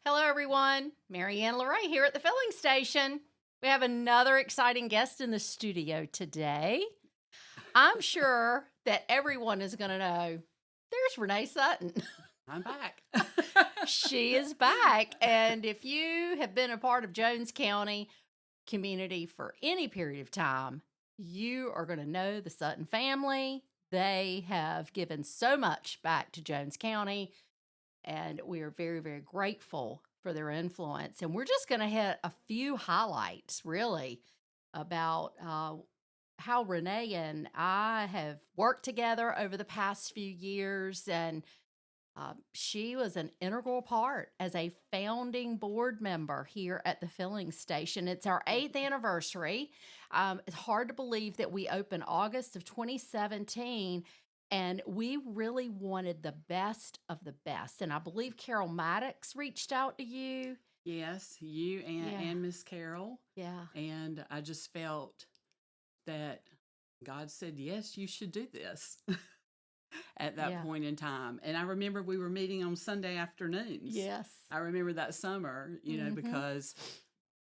Hello, everyone. Mary Ann LeRay here at the filling station. We have another exciting guest in the studio today. I'm sure that everyone is going to know there's Renee Sutton. I'm back. She is back. And if you have been a part of Jones County community for any period of time, you are going to know the Sutton family. They have given so much back to Jones County, and we are very, very grateful for their influence. And we're just going to hit a few highlights, really, about how Renee and I have worked together over the past few years. And she was an integral part as a founding board member here at the filling station. It's our 8th anniversary. It's hard to believe that we opened August of 2017, and we really wanted the best of the best. And I believe Carol Maddox reached out to you. Yes, you and Miss Carol. Yeah. And I just felt that God said, yes, you should do this at that point in time. And I remember we were meeting on Sunday afternoons. Yes. I remember that summer, because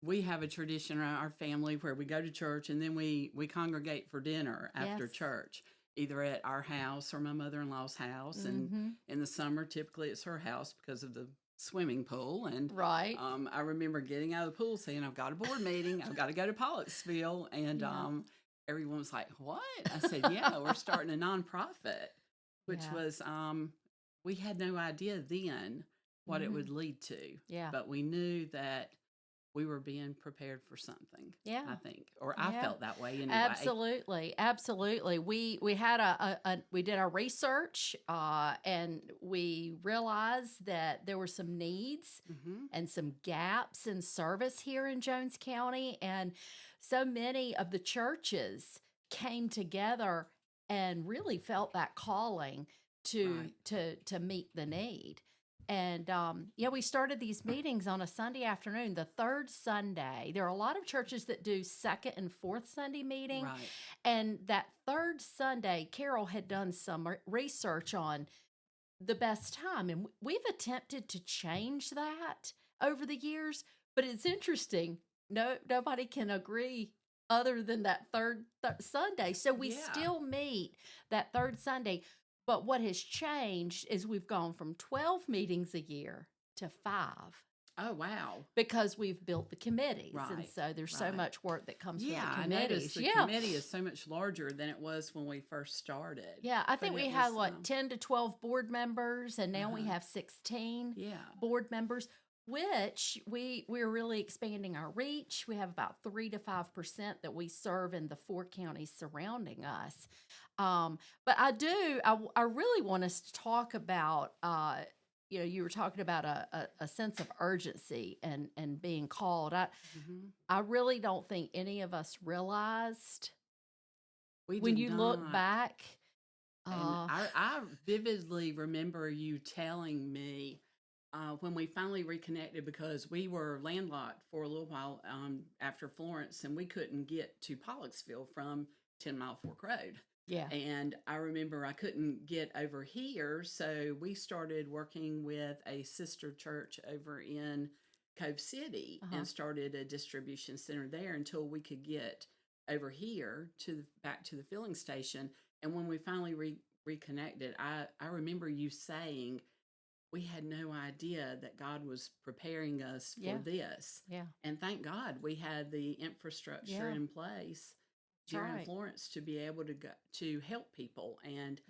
we have a tradition around our family where we go to church and then we congregate for dinner after church, either at our house or my mother-in-law's house. And in the summer, typically it's her house because of the swimming pool. And I remember getting out of the pool saying, I've got a board meeting. I've got to go to Pollocksville. And everyone was like, what? I said, yeah, we're starting a nonprofit, which was, we had no idea then what it would lead to. Yeah. But we knew that we were being prepared for something. Yeah, I think, or I felt that way anyway. Absolutely. We had we did our research, and we realized that there were some needs and some gaps in service here in Jones County, and so many of the churches came together and really felt that calling to meet the need. And, we started these meetings on a Sunday afternoon, the third Sunday. There are a lot of churches that do second and fourth Sunday meeting. Right. And that third Sunday, Carol had done some research on the best time. And we've attempted to change that over the years, but it's interesting. Nobody can agree other than that third Sunday. So we still meet that third Sunday. But what has changed is we've gone from 12 meetings a year to 5. Oh, wow. Because we've built the committees. Right. And so there's so much work that comes from the committees. I noticed the committee is so much larger than it was when we first started. Yeah, I think we had, 10 to 12 board members, and now we have 16 board members, which we're really expanding our reach. We have about 3 to 5% that we serve in the 4 counties surrounding us. But I really want us to talk about, you were talking about a sense of urgency and being called. I really don't think any of us realized when you look back. And I vividly remember you telling me when we finally reconnected, because we were landlocked for a little while after Florence, and we couldn't get to Pollocksville from 10 Mile Fork Road. Yeah. And I remember I couldn't get over here, so we started working with a sister church over in Cove City and started a distribution center there until we could get over here back to the filling station. And when we finally reconnected, I remember you saying we had no idea that God was preparing us for this. Yeah. And thank God we had the infrastructure in place during Florence to be able to help people and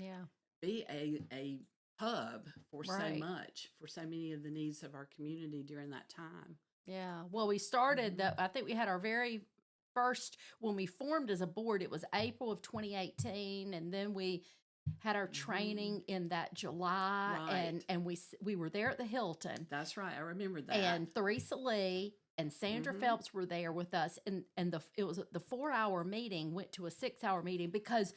be a hub for so much, for so many of the needs of our community during that time. Yeah. Well, we started I think we had our very first, when we formed as a board, it was April of 2018, and then we had our training in that July, and we were there at the Hilton. That's right. I remember that. And Theresa Lee and Sandra Phelps were there with us, and it was the 4-hour meeting went to a 6-hour meeting because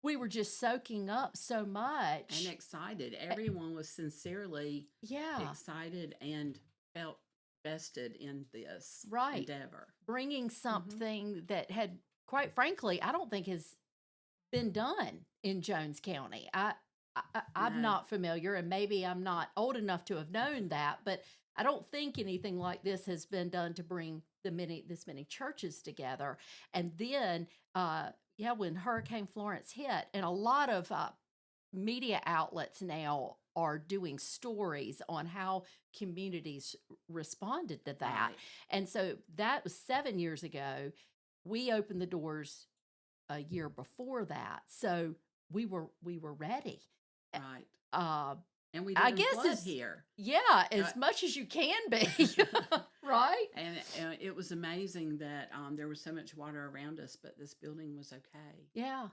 we were just soaking up so much and excited. Everyone was sincerely excited and felt vested in this endeavor, bringing something that had, quite frankly, I don't think has been done in Jones County. I'm not familiar, and maybe I'm not old enough to have known that, but I don't think anything like this has been done to bring this many churches together. And then, yeah, when Hurricane Florence hit, and a lot of media outlets now are doing stories on how communities responded to that. Right. And so that was 7 years ago. We opened the doors a year before that. So we were ready. Right. Uh And we I didn't guess flood as here. yeah, Uh, as much as you can be. Right? and it was amazing that there was so much water around us, but this building was okay. Yeah.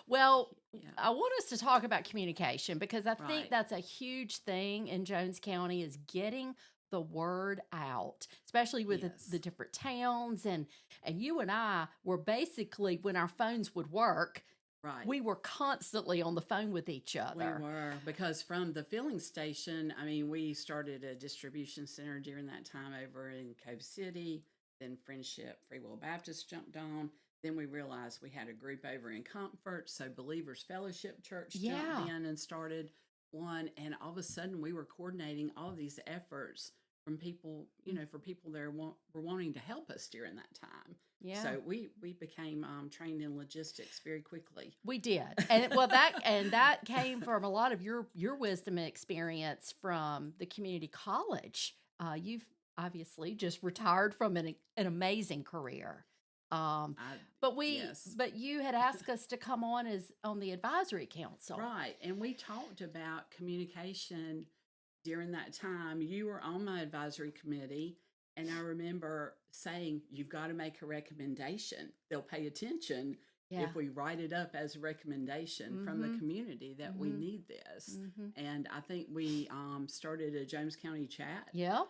Well, Yeah. I want us to talk about communication because I think Right. that's a huge thing in Jones County is getting the word out, especially with the Yes. different towns and you and I were basically when our phones would work, Right. we were constantly on the phone with each We other. were, because from the filling station, I mean, we started a distribution center during that time over in Cove City. Then Friendship Free Will Baptist jumped on. Then we realized we had a group over in Comfort. So Believers Fellowship Church jumped Yeah. in and started one. And all of a sudden, we were coordinating all of these efforts from people, for people that were wanting to help us during that time. Yeah. So we became trained in logistics very quickly. We did. And that came from a lot of your wisdom and experience from the community college. You've obviously just retired from an amazing career. Um, I yes. but you had asked us to come on the advisory council. Right. And we talked about communication during that time. You were on my advisory committee. And I remember saying, you've got to make a recommendation. They'll pay attention Yeah. if we write it up as a recommendation from the community that we need this. And I think we started a James County chat Yeah.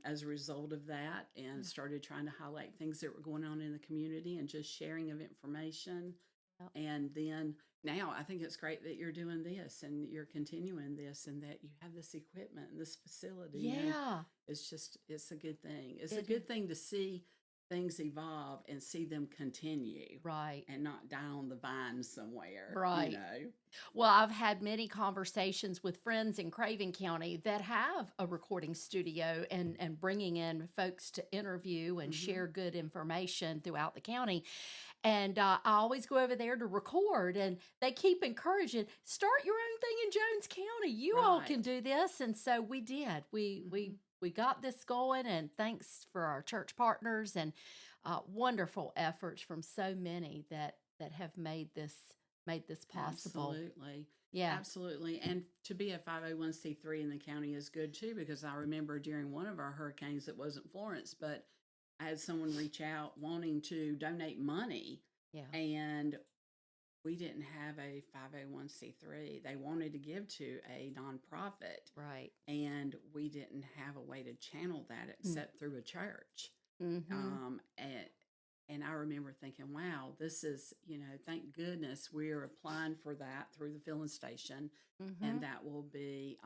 as a result of that and started trying to highlight things that were going on in the community and just sharing of information. Yep. And then now I think it's great that you're doing this and you're continuing this and that you have this equipment and this facility. And Yeah. it's a good thing. It's a It good thing to see things evolve and see them continue Right. and not die on the vine somewhere. Right. Well, I've had many conversations with friends in Craven County that have a recording studio and bringing in folks to interview and share good information throughout the county. And I always go over there to record, and they keep encouraging, start your own thing in Jones County. You all can Right. do this. And so we did. We got this going, and thanks for our church partners and wonderful efforts from so many that have made this possible. Absolutely. Yeah. Absolutely. And to be a 501c3 in the county is good too, because I remember during one of our hurricanes, it wasn't Florence, but I had someone reach out wanting to donate money, Yeah. and we didn't have a 501c3. They wanted to give to a nonprofit, Right. and we didn't have a way to channel that except through a church. Mm-hmm. And I remember thinking, wow, this is, thank goodness we're applying for that through the filling station, Mm-hmm. and that will be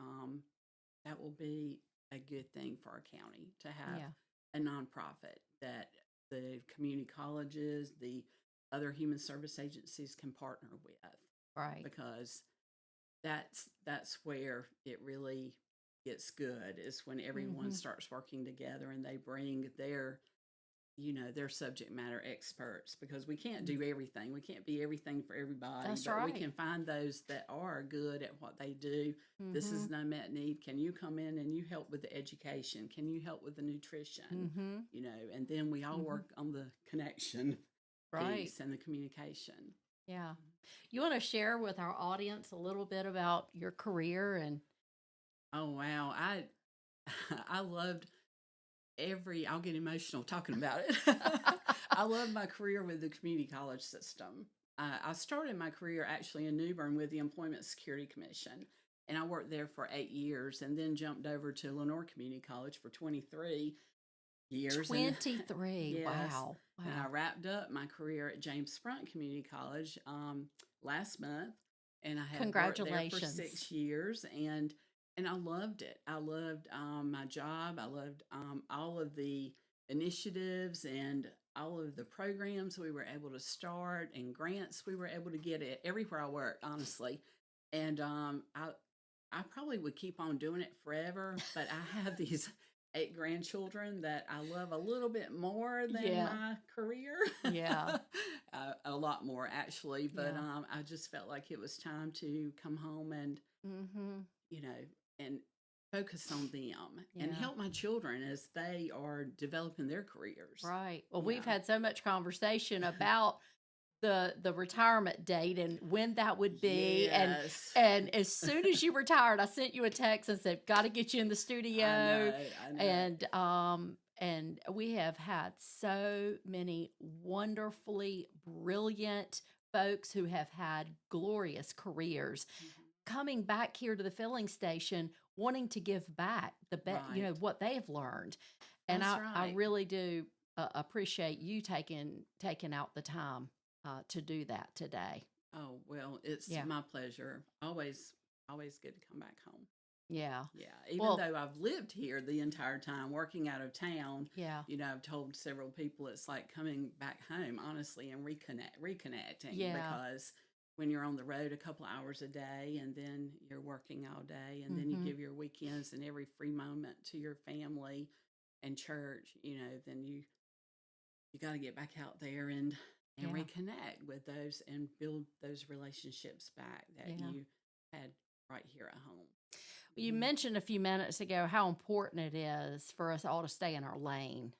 a good thing for our county to have Yeah. a nonprofit that the community colleges, the other human service agencies can partner with, Right. because that's where it really gets good, is when everyone Mm-hmm. starts working together and they bring their subject matter experts, because we can't do everything. We can't be everything for everybody, That's but we right. can find those that are good at what they do. This is Mm-hmm. an unmet need. Can you come in and you help with the education? Can you help with the nutrition? Mm-hmm. And then we all Mm-hmm. work on the connection Right. piece and the communication. Yeah. You want to share with our audience a little bit about your career and Oh wow. I loved I'll get emotional talking about it. I love my career with the community college system. I started my career actually in New Bern with the Employment Security Commission, and I worked there for 8 years, and then jumped over to Lenore Community College for 23 years. And 23. yes, Wow. and I Wow. wrapped up my career at James Sprunk Community College last month, and I had worked there for Congratulations. 6 years, and I loved it. I loved my job. I loved all of the initiatives and all of the programs we were able to start and grants we were able to get it everywhere I worked, honestly. And I probably would keep on doing it forever, but I have these 8 grandchildren that I love a little bit more than Yeah. my career. Yeah. A lot more actually, but Yeah. I just felt like it was time to come home and, Mm-hmm. you know, and focus on them and Yeah. help my children as they are developing their careers. Right. Well, Yeah. we've had so much conversation about the retirement date and when that would be, Yes. and as soon as you retired, I sent you a text and said, "Got to get you in the studio." I know. And we have had so many wonderfully brilliant folks who have had glorious careers Mhm. coming back here to the filling station wanting to give back Right. what they have learned. And That's I right. really do appreciate you taking out the time to do that today. Oh, well, it's Yeah. my pleasure. Always good to come back home. Yeah. Yeah, even Well, though I've lived here the entire time working out of town, yeah. I've told several people it's like coming back home, honestly, and reconnecting Yeah. because when you're on the road a couple hours a day and then you're working all day and then you Mhm. give your weekends and every free moment to your family and church, then you got to get back out there and Yeah. reconnect with those and build those relationships back that Yeah. you had right here at home. You Mhm. mentioned a few minutes ago how important it is for us all to stay in our lane,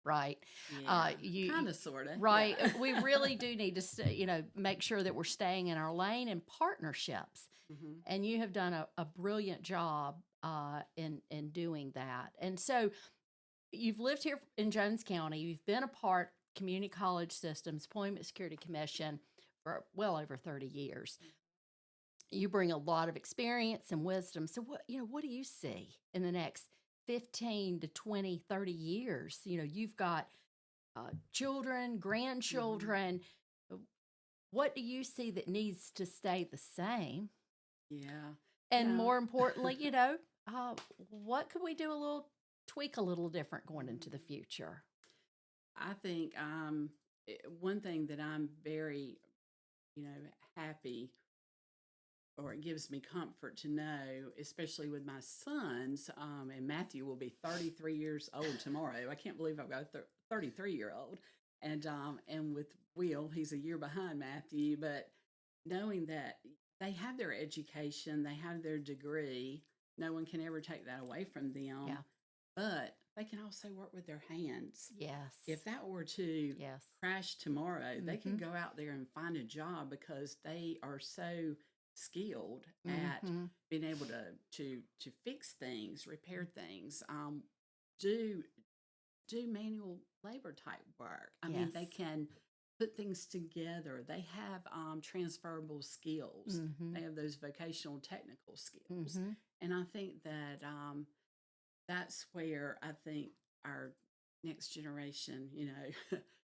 right? Yeah, You kind of, sort of. right. Yeah. We really do need to make sure that we're staying in our lane and partnerships. Hmm. And you have done a brilliant job in doing that. And so you've lived here in Jones County. You've been a part Community College Systems Employment Security Commission for well over 30 years. You bring a lot of experience and wisdom. So what do you see in the next 15 to 20, 30 years? You've got children, Hmm. grandchildren. uh, What do you see that needs to stay the same? Yeah. And Yeah. more importantly, what could we do tweak a little different going into the Mhm. future? I think one thing that I'm very, happy or it gives me comfort to know, especially with my sons, and Matthew will be 33 years old tomorrow. I can't believe I've got a 33-year-old. And with Will, he's a year behind Matthew, but knowing that they have their education, they have their degree, no one can ever take that away from them, Yeah. but they can also work with their hands. Yes. If that were to Yes. crash tomorrow, they Mm-hmm. could go out there and find a job because they are so skilled at Mm-hmm. being able to fix things, repair things, do do manual labor type work. I mean, they Yes. can put things together. They have transferable skills. Mm-hmm. They have those vocational technical skills, Mm-hmm. and I think that that's where I think our next generation,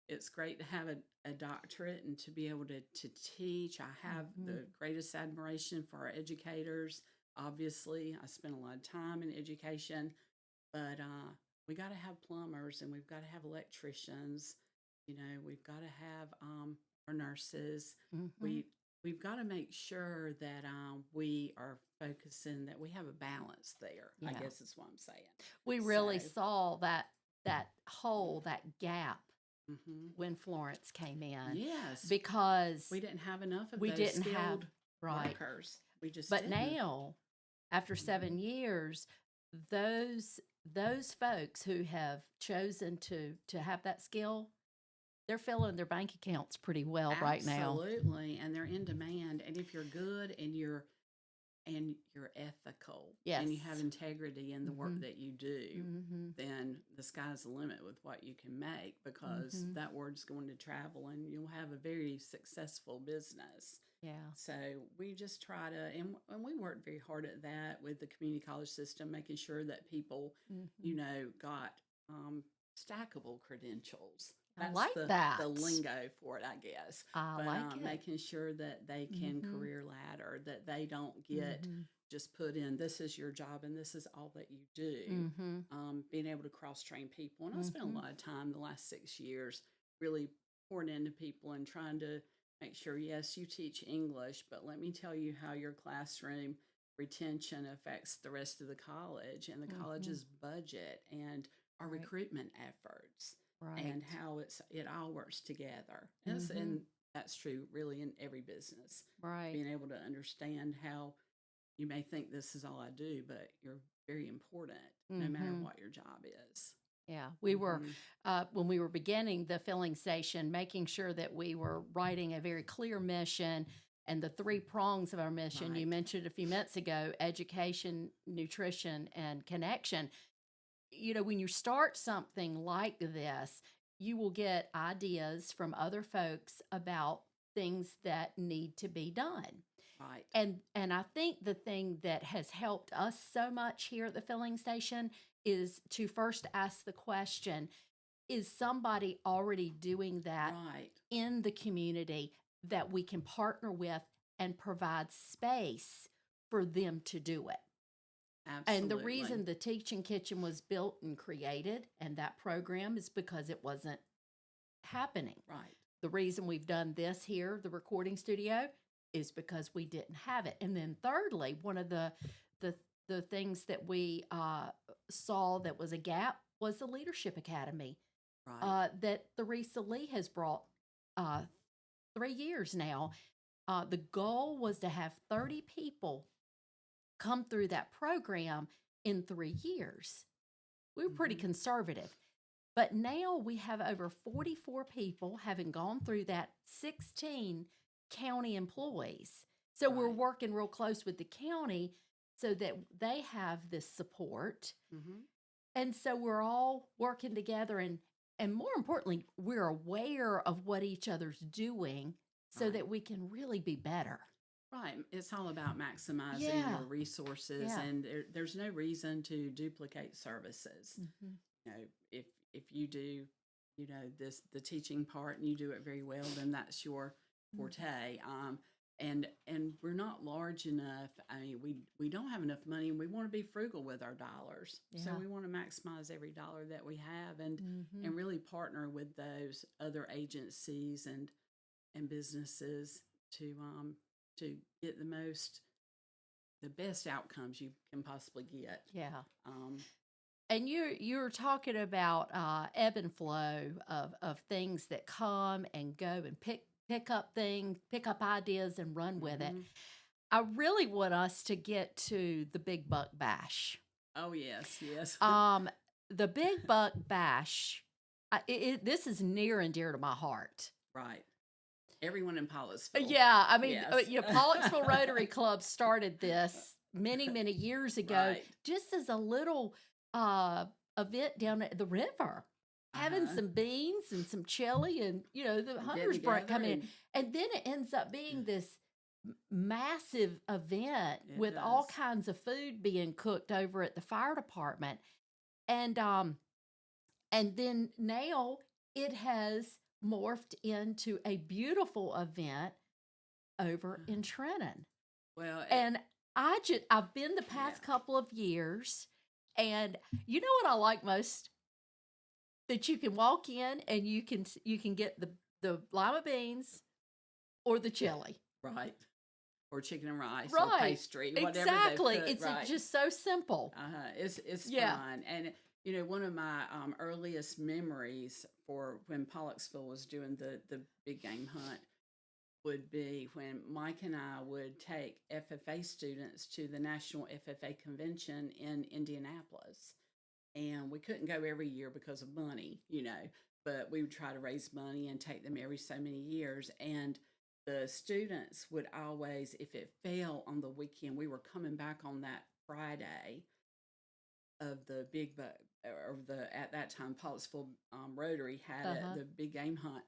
it's great to have a doctorate and to be able to teach. I have Mm-hmm. the greatest admiration for our educators. Obviously, I spent a lot of time in education, but we got to have plumbers and we've got to have electricians. We've got to have our nurses. Mm-hmm. We we've got to make sure that we are focusing that we have a balance there. I Yeah. guess is what I'm saying. We So, really saw that hole, that gap mhm. when Florence came in Yes, because we didn't have enough of we those didn't have skilled right. workers. We just But didn't. now, after Mhm. 7 years, those folks who have chosen to have that skill, they're filling their bank accounts pretty well right now. Absolutely, and they're in demand. And if you're good and you're ethical and you have Yes. integrity in the work Mhm. that you do, Mhm. then the sky's the limit with what you can make because Mhm. that word's going to travel and you'll have a very successful business. Yeah. So we just try to, and we work very hard at that with the community college system, making sure that people, Mhm. got stackable credentials. I That's like the that. lingo for it, I guess. I But like it. making sure that they can Mhm. career ladder, that they don't get Mhm. just put in this is your job and this is all that you do. Mhm. Being able to cross train people, and I spent a Mhm. lot of time the last 6 years really pouring into people and trying to make sure, yes, you teach English, but let me tell you how your classroom retention affects the rest of the college and the college's budget and our Right. recruitment efforts Right. and how it all works together. And that's true really in every business. Right. Being able to understand how you may think this is all I do, but you're very important no matter what your job is. Yeah, we were, when we were beginning the filling station, making sure that we were writing a very clear mission and the three prongs of our mission. You Right. mentioned a few minutes ago education, nutrition, and connection. You know, when you start something like this, you will get ideas from other folks about things that need to be done. Right. And I think the thing that has helped us so much here at the filling station is to first ask the question, is somebody already doing that Right. in the community that we can partner with and provide space for them to do it? Absolutely. And the reason the teaching kitchen was built and created and that program is because it wasn't happening. Right. The reason we've done this here, the recording studio, is because we didn't have it. And then thirdly, one of the things that we saw that was a gap was the Leadership Academy Right. that Theresa Lee has brought 3 years now. The goal was to have 30 people come through that program in 3 years. We were pretty conservative. But now we have over 44 people having gone through that, 16 county employees. So we're Right. working real close with the county so that they have this support. And so we're all working together and more importantly, we're aware of what each other's doing so Right. that we can really be better. Right. It's all about maximizing Yeah. your resources, Yeah. and there's no reason to duplicate services. You know, if you do, the teaching part and you do it very well, then that's your forte. And we're not large enough. I mean, we don't have enough money, and we want to be frugal with our dollars. So Yeah. we want to maximize every dollar that we have, and really partner with those other agencies and businesses to get the best outcomes you can possibly get. Yeah. Um, And you're talking about ebb and flow of things that come and go and pick up things, pick up ideas and run with it. I really want us to get to the Big Buck Bash. Oh yes, yes. The Big Buck Bash, this is near and dear to my heart. Right. Everyone in Pollettsville. Yeah, I mean, Yes. Pollettsville Rotary Club started this many years ago, Right. just as a little event down at the river, having some beans and some chili, and the hunters break coming in, and then it ends up being this massive event It with all does. kinds of food being cooked over at the fire department, and then now it has morphed into a beautiful event over in Trenton. Well, And I've been the past couple of years, and you know what I like most? That you can walk in and you can get the lima beans or the chili. right. Or chicken and rice or Right. pastry, whatever Exactly. they put, It's right. just so simple. It's Yeah. fun. And one of my earliest memories for when Pollocksville was doing the big game hunt would be when Mike and I would take FFA students to the National FFA Convention in Indianapolis. And we couldn't go every year because of money, but we would try to raise money and take them every so many years. And the students would always, if it fell on the weekend, we were coming back on that Friday of the at that time, Pollettsville Rotary had the big game hunt.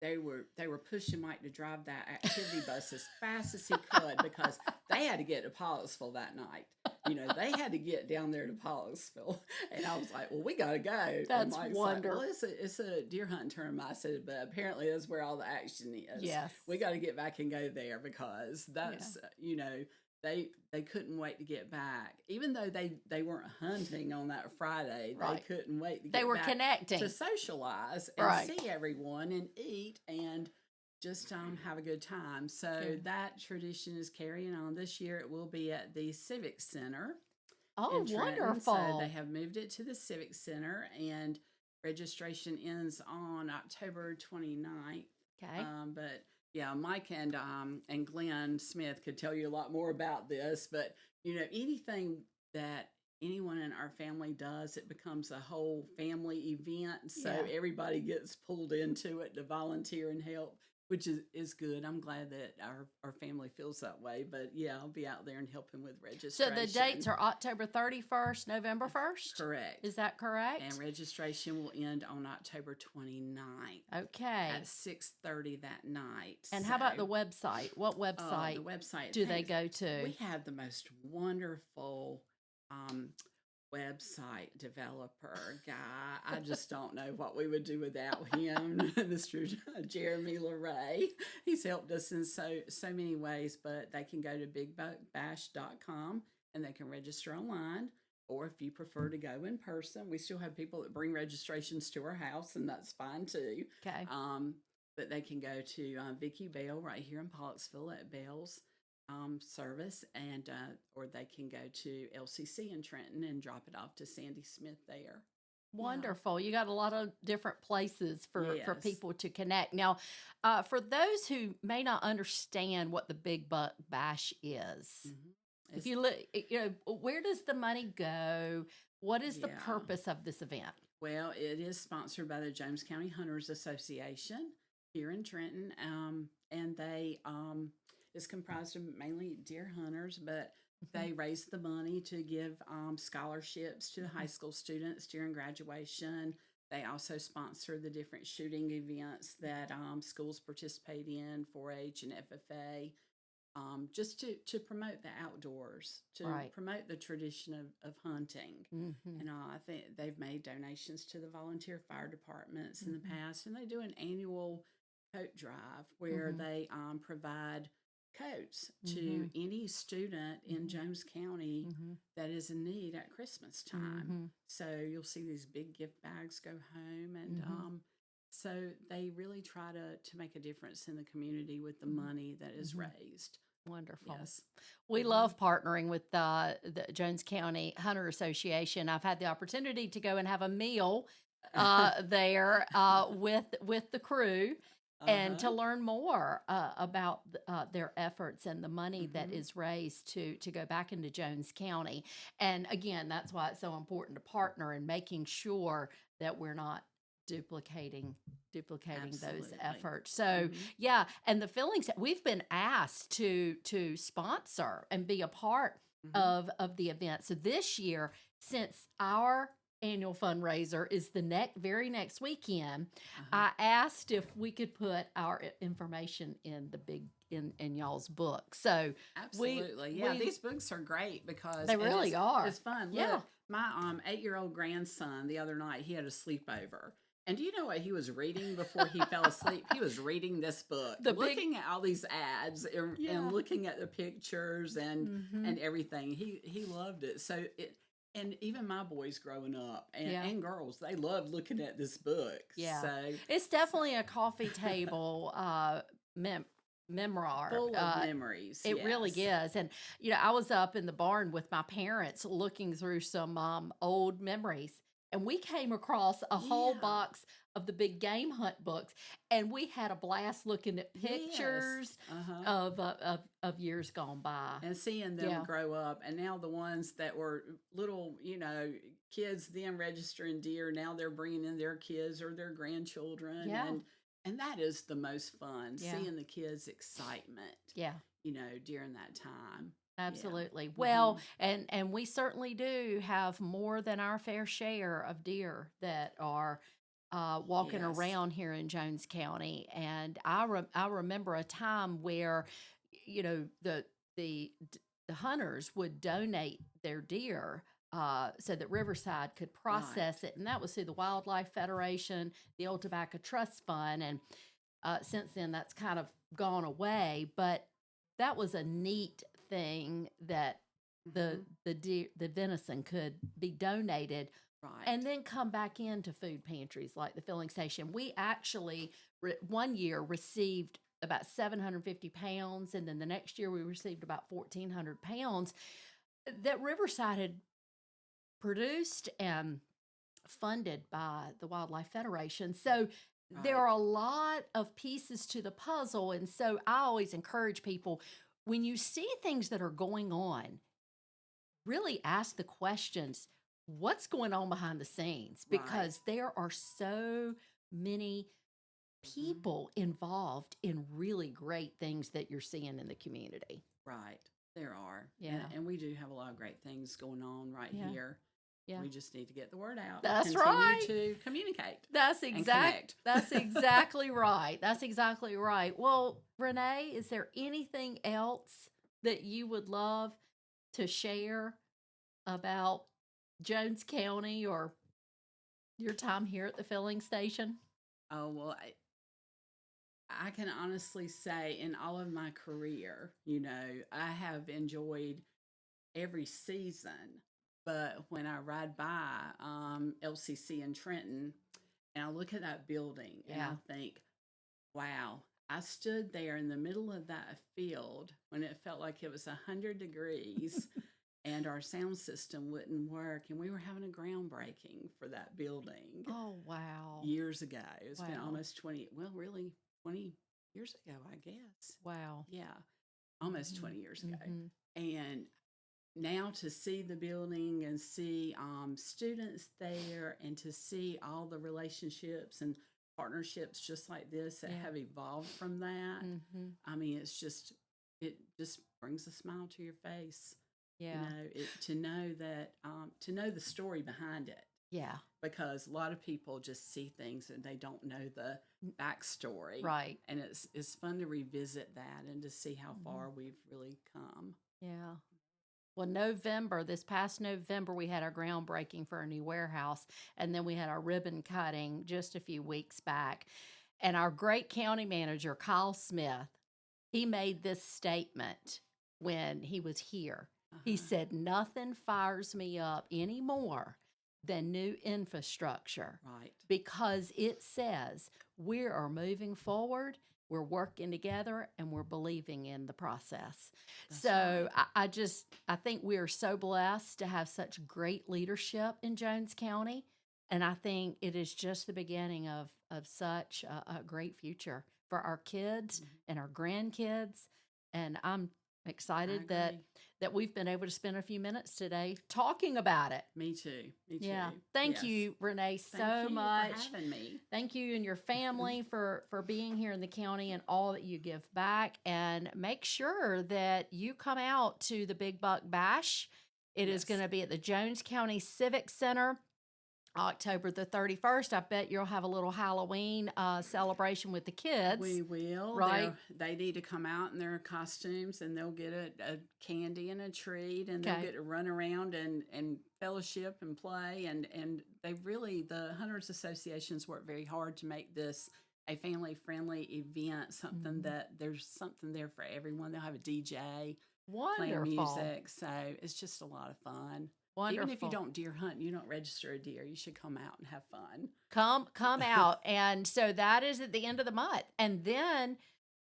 They were pushing Mike to drive that activity bus as fast as he could because they had to get to Pollettsville that night. They had to get down there to Pollettsville. And I was like, well, we got to go. And That's Mike's wonderful. like, well, it's a deer hunting tournament. I said, but apparently that's where all the action is. Yes. We got to get back and go there because that's, they couldn't wait to get back. Even though they weren't hunting on that Friday, Right. they couldn't wait to get They were back connecting. to socialize and Right. see everyone and eat and just have a good time. So Good. that tradition is carrying on. This year it will be at the Civic Center Oh, in Trenton. So they wonderful. have moved it to the Civic Center, and registration ends on October 29th. Okay. But yeah, Mike and Glenn Smith could tell you a lot more about this. But anything that anyone in our family does, it becomes a whole family event. So Yeah. everybody gets pulled into it to volunteer and help, which is good. I'm glad that our family feels that way. But yeah, I'll be out there and helping with So registration. the dates are October 31st, November 1st? Correct. Is that correct? And registration will end on October 29th Okay. at 6:30 that night. And how about the So, website? What website the website, do they thanks. go to? We have the most wonderful um, website developer guy. I just don't know what we would do without him, Mr. Jeremy LeRay. He's helped us in so many ways, but they can go to bigbuckbash.com and they can register online. Or if you prefer to go in person, we still have people that bring registrations to our house, and that's fine too. Okay. But they can go to Vicky Bell right here in Pollocksville at Bell's service, and or they can go to LCC in Trenton and drop it off to Sandy Smith there. Yeah. Wonderful. You got a lot of different places for Yes. people to connect. Now, for those who may not understand what the Big Buck Bash is, if It's, you look, where does the money go? What is the yeah. purpose of this event? Well, it is sponsored by the James County Hunters Association here in Trenton, and they is comprised of mainly deer hunters, but they raise the money to give scholarships to the high school students during graduation. They also sponsor the different shooting events that schools participate in, 4-H and FFA, just to promote the outdoors, to Right. promote the tradition of hunting. Mm-hmm. And I think they've made donations to the volunteer fire departments in the Mhm. past, and they do an annual coat drive where Mhm. they provide coats to Mhm. any student in Mhm. Jones County Mm-hmm. that is in need at Christmas time. Mm-hmm. So you'll see these big gift bags go home, and Mhm. so they really try to make a difference in the community with the Mhm. money that is Mhm. raised. Wonderful. Yes. We Mhm. love partnering with the Jones County Hunter Association. I've had the opportunity to go and have a meal there with the crew and to Uh-huh. learn more about their efforts and the money that Mhm. is raised to go back into Jones County. And again, that's why it's so important to partner and making sure that we're not duplicating those Absolutely. efforts. So Mhm. yeah, and the fillings we've been asked to sponsor and be a part Mhm. of the event. So this year, since our annual fundraiser is the very next weekend, Uh-huh. I asked if we could put our information in the big in y'all's book. So Absolutely. Yeah, we these books are great because they really are. it's fun. Yeah. Look, my 8-year-old grandson the other night, he had a sleepover. And do you know what he was reading before he fell asleep? He was reading this book, The big looking at all these ads and yeah. looking at the pictures Mm-hmm. and everything. He loved it. So and even my boys growing up Yeah. and girls, they loved looking at this book. Yeah. So It's definitely a coffee table memoir. full of memories. It really Yes. is. And, I was up in the barn with my parents looking through some old memories. And we came across a whole Yeah. box of the big game hunt books. And we had a blast looking at Yes. pictures Uh-huh. of years gone by. And seeing them Yeah. grow up, and now the ones that were little, kids then registering deer, now they're bringing in their kids or their grandchildren, Yeah. and that is the most fun, Yeah. seeing the kids' excitement, Yeah. during that time. Absolutely. Yeah. Well, and we certainly do have more than our fair share of deer that are walking Yes. around here in Jones County. And I remember a time where, the hunters would donate their deer so that Riverside could process it, and that was through the Wildlife Federation, the Old Tobacco Trust Fund, and since then that's kind of gone away. But that was a neat thing that Mhm. the venison could be donated Right. and then come back into food pantries like the filling station. We actually one year received about 750 pounds. And then the next year we received about 1,400 pounds that Riverside had produced and funded by the Wildlife Federation. So there Right. are a lot of pieces to the puzzle. And so I always encourage people, when you see things that are going on, really ask the questions, what's going on behind the scenes? Right. Because there are so many people involved in really great things that you're seeing in the community. Right. There are. Yeah. And we do have a lot of great things going on right Yeah. here. Yeah. We just need to get the word out. That's and continue right. to communicate. That's and exact. connect. That's exactly right. That's exactly right. Well, Renee, is there anything else that you would love to share about Jones County or your time here at the filling station? Oh, well, I can honestly say in all of my career, I have enjoyed every season. But when I ride by LCC in Trenton and I look at that building and Yeah. I think, wow, I stood there in the middle of that field when it felt like it was 100 degrees and our sound system wouldn't work. And we were having a groundbreaking for that building Oh, wow. years ago. It's been Wow. almost 20 years ago, I guess. Wow. Yeah, almost Mhm. 20 years ago. Mhm. And now to see the building and see students there and to see all the relationships and partnerships just like this that Yeah. have evolved from that, Mhm. I mean, it just brings a smile to your face. Yeah. To know that, to know the story behind it. Yeah. Because a lot of people just see things and they don't know the backstory. Right. And it's fun to revisit that and to see how Mhm. far we've really come. Yeah. Well, this past November, we had our groundbreaking for a new warehouse, and then we had our ribbon cutting just a few weeks back. And our great county manager, Kyle Smith, he made this statement when he was here. He Uh-huh. said, "Nothing fires me up anymore than new infrastructure." Right. Because it says we are moving forward, we're working together, and we're believing in the process. That's So right. I think we are so blessed to have such great leadership in Jones County. And I think it is just the beginning of such a great future for our kids Mhm. and our grandkids. And I'm I excited agree. that we've been able to spend a few minutes today talking about it. Me too. Me Yeah. too. Thank Yes. you, Renee, Thank so you much. for having me. Thank you and your family for being here in the county and all that you give back. And make sure that you come out to the Big Buck Bash. It is Yes. going to be at the Jones County Civic Center, October the 31st. I bet you'll have a little Halloween celebration with the kids. We will. Right? They need to come out in their costumes and they'll get a candy and a treat and they'll Okay. get to run around and fellowship and play. And the Hunters Associations work very hard to make this a family friendly event, something Mhm. that there's something there for everyone. They'll have a DJ playing Wonderful. music. So it's just a lot of fun. Wonderful. Even if you don't deer hunt, you don't register a deer, you should come out and have fun. Come out. And so that is at the end of the month. And then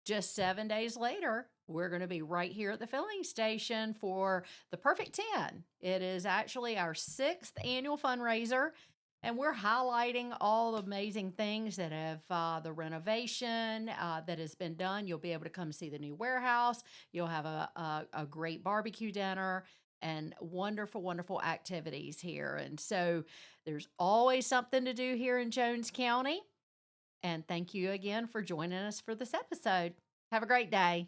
just 7 days later, we're going to be right here at the filling station for the Perfect 10. It is actually our 6th annual fundraiser. And we're highlighting all the amazing things that have the renovation that has been done. You'll be able to come see the new warehouse. You'll have a great barbecue dinner and wonderful, wonderful activities here. And so there's always something to do here in Jones County. And thank you again for joining us for this episode. Have a great day.